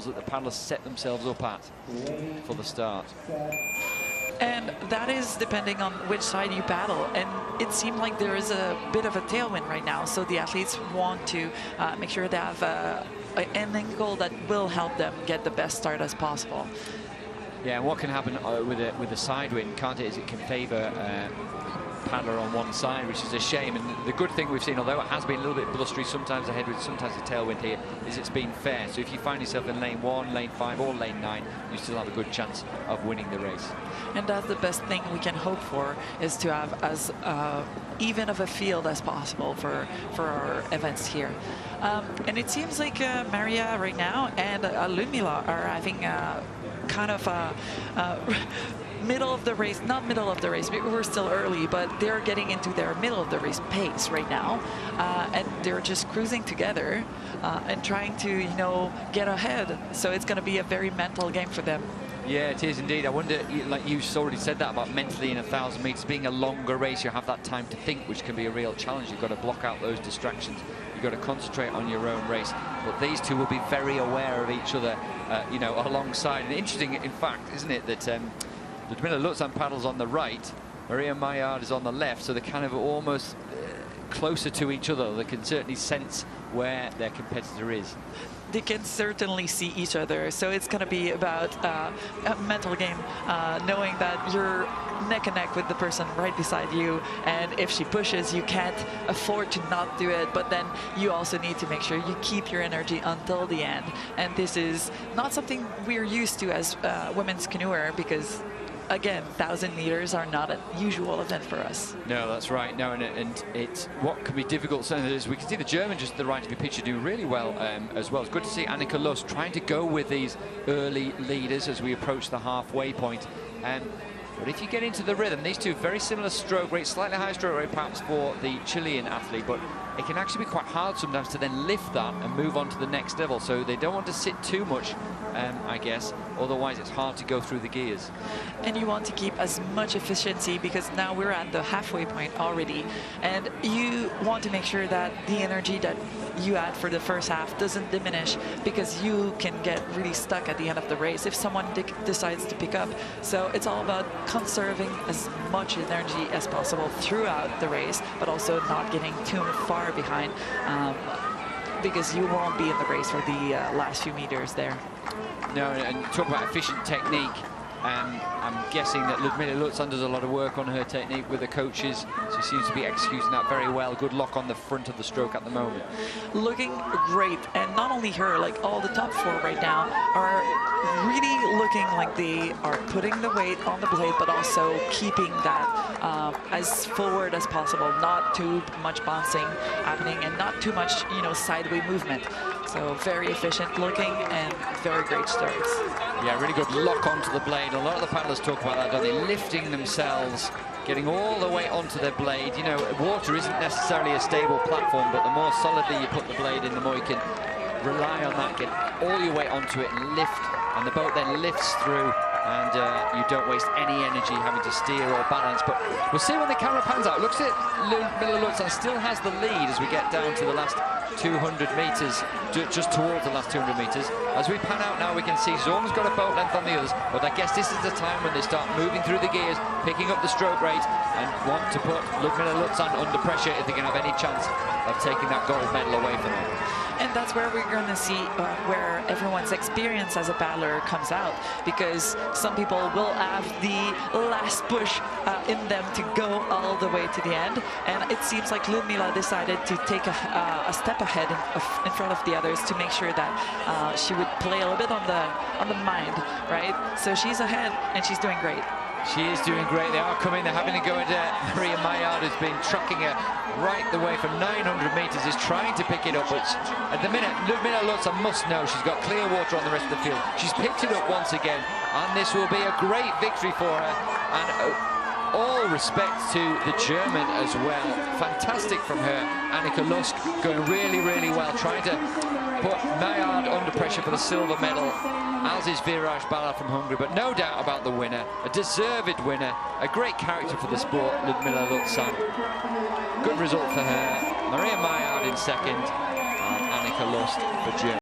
that the paddlers set themselves up at for the start. And that is depending on which side you paddle. And it seemed like there is a bit of a tailwind right now. So the athletes want to make sure they have an angle that will help them get the best start as possible. Yeah, and what can happen with a side wind, can't it, is it can favour paddler on one side, which is a shame. And the good thing we've seen, although it has been a little bit blustery, sometimes a headwind, sometimes a tailwind here, is it's been fair. So if you find yourself in lane 1, lane 5 or lane 9, you still have a good chance of winning the race. And that's the best thing we can hope for, is to have as even of a field as possible for our events here. And it seems like Maria right now and Liudmyla are having kind of middle of the race, not middle of the race, we're still early, but they're getting into their middle of the race pace right now. And they're just cruising together and trying to, you know, get ahead. So it's going to be a very mental game for them. Yeah, it is indeed. I wonder, like you already said that about mentally in 1,000 meters, being a longer race, you have that time to think, which can be a real challenge. You've got to block out those distractions. You've got to concentrate on your own race. But these two will be very aware of each other, you know, alongside. And interesting, in fact, isn't it, that Liudmyla Luzan paddles on the right, María Mailliard is on the left, so they're kind of almost closer to each other. They can certainly sense where their competitor is. They can certainly see each other, so it's going to be about a mental game, knowing that you're neck and neck with the person right beside you, and if she pushes, you can't afford to not do it, but then you also need to make sure you keep your energy until the end. And this is not something we're used to as women's canoer, because again, 1,000 meters are not a usual event for us. No, that's right. No, and it's what can be difficult. So is we can see the German just at the right of your picture do really well as well. It's good to see Annika Lust trying to go with these early leaders as we approach the halfway point. But if you get into the rhythm, these two very similar stroke rates, slightly higher stroke rate perhaps for the Chilean athlete, but it can actually be quite hard sometimes to then lift that and move on to the next level. So they don't want to sit too much, I guess, otherwise it's hard to go through the gears. And you want to keep as much efficiency, because now we're at the halfway point already, and you want to make sure that the energy that you had for the first half doesn't diminish, because you can get really stuck at the end of the race if someone decides to pick up. So it's all about conserving as much energy as possible throughout the race, but also not getting too far behind, because you won't be in the race for the last few meters there. No, and talk about efficient technique. I'm guessing that Liudmyla Luzan does a lot of work on her technique with the coaches. She seems to be executing that very well. Good lock on the front of the stroke at the moment. Looking great, and not only her, like all the top 4 right now are really looking like they are putting the weight on the blade, but also keeping that as forward as possible. Not too much bouncing happening, and not too much, you know, sideway movement. So very efficient looking and very great starts. Yeah, really good lock onto the blade. A lot of the paddlers talk about that, don't they? Lifting themselves, getting all the way onto their blade. You know, water isn't necessarily a stable platform, but the more solidly you put the blade in, the more you can rely on that, get all your weight onto it and lift, and the boat then lifts through, and you don't waste any energy having to steer or balance. But we'll see when the camera pans out. Looks at Liudmyla Luzan still has the lead as we get down to the last 200 meters, just towards the last 200 meters. As we pan out now, we can see Zorm's got a boat length on the others, but I guess this is the time when they start moving through the gears, picking up the stroke rate, and want to put Liudmyla Luzan under pressure if they can have any chance of taking that gold medal away from them. And that's where we're going to see where everyone's experience as a paddler comes out, because some people will have the last push in them to go all the way to the end. And it seems like Liudmyla decided to take a step ahead in front of the others to make sure that she would play a little bit on the mind, right? So she's ahead and she's doing great. She is doing great. They are coming. They're having to go at María Mailliard, who's been trucking her right the way from 900 meters, is trying to pick it up. But at the minute, Liudmyla Luzan must know she's got clear water on the rest of the field. She's picked it up once again, and this will be a great victory for her. And all respect to the German as well. Fantastic from her. Annika Lust going really, really well, trying to put Mailliard under pressure for the silver medal, as is Viraj Bala from Hungary. But no doubt about the winner, a deserved winner, a great character for the sport, Liudmyla Luzan. Good result for her. María Mailliard in second, and Annika Lust for Germany.